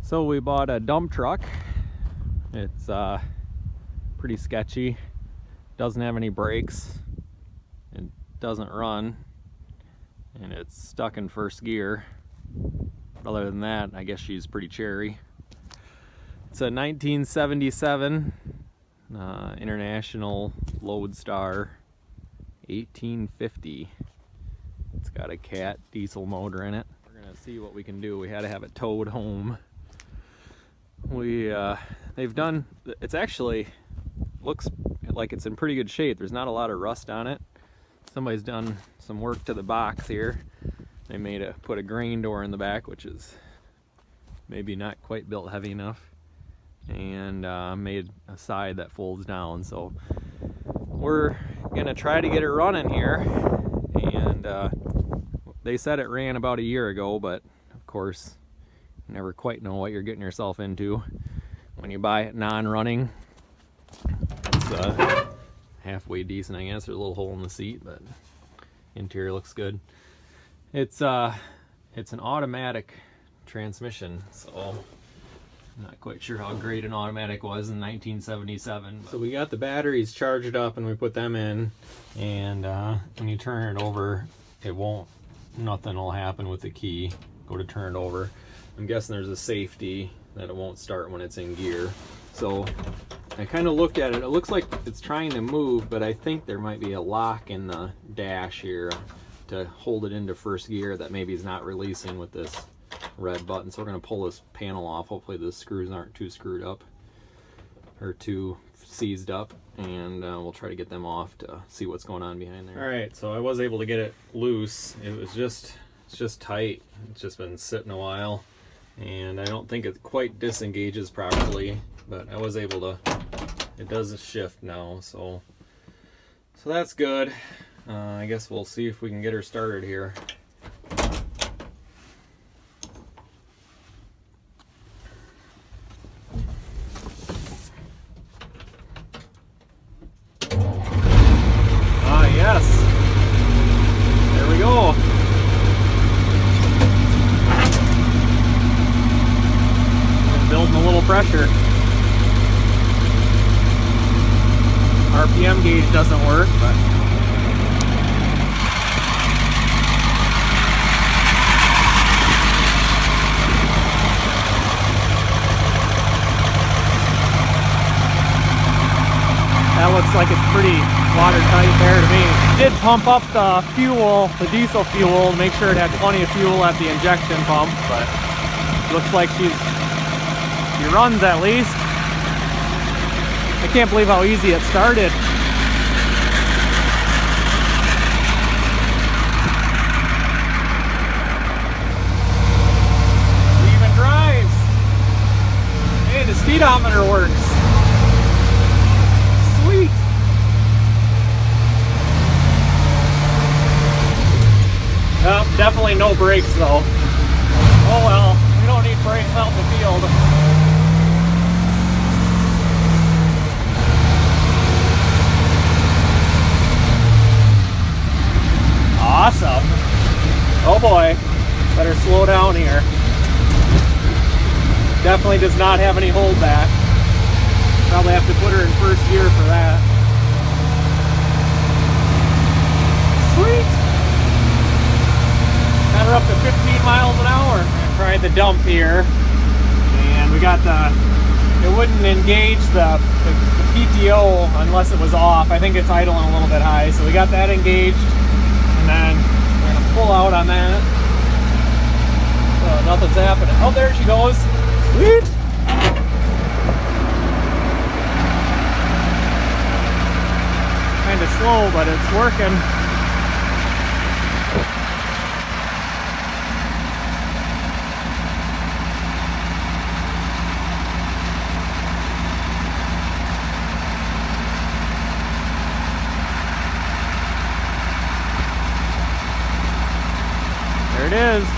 So we bought a dump truck. It's pretty sketchy. Doesn't have any brakes. It doesn't run. And it's stuck in first gear. But other than that, I guess she's pretty cherry. It's a 1977 International Lodestar 1850. It's got a Cat diesel motor in it. We're gonna see what we can do. We had to have it towed home. They've done, it's actually looks like it's in pretty good shape. There's not a lot of rust on it. Somebody's done some work to the box here. They put a grain door in the back, which is maybe not quite built heavy enough, and made a side that folds down. So we're gonna try to get it running here, and they said it ran about a year ago, but of course you never quite know what you're getting yourself into when you buy it non-running. It's halfway decent, I guess. There's a little hole in the seat, but interior looks good. It's an automatic transmission, so I'm not quite sure how great an automatic was in 1977. So we got the batteries charged up and we put them in, and when you turn it over, nothing will happen with the key. Go to turn it over. I'm guessing there's a safety that it won't start when it's in gear. So I kind of looked at it. It looks like it's trying to move, but I think there might be a lock in the dash here to hold it into first gear that maybe is not releasing with this red button. So we're going to pull this panel off. Hopefully the screws aren't too screwed up or too seized up, and we'll try to get them off to see what's going on behind there. All right, so I was able to get it loose. It's just tight. It's just been sitting a while, and I don't think it quite disengages properly, but I was able to. It does shift now, so that's good. I guess we'll see if we can get her started here. Ah, yes. There we go. Building a little pressure. RPM gauge doesn't work, but that looks like it's pretty watertight there to me. Did pump up the fuel, the diesel fuel, to make sure it had plenty of fuel at the injection pump, but looks like she runs at least. I can't believe how easy it started. It even drives. Hey, the speedometer works. Sweet. Definitely no brakes though. Oh well, we don't need brakes out in the field. Awesome. Oh boy, better slow down here. Definitely does not have any holdback. Probably have to put her in first gear for that. Sweet. Got her up to 15 miles an hour. I tried the dump here, and we got it wouldn't engage the PTO unless it was off. I think it's idling a little bit high, so we got that engaged. And then we're going to pull out on that. So nothing's happening. Oh, there she goes. Sweet. Kind of slow, but it's working. There it is.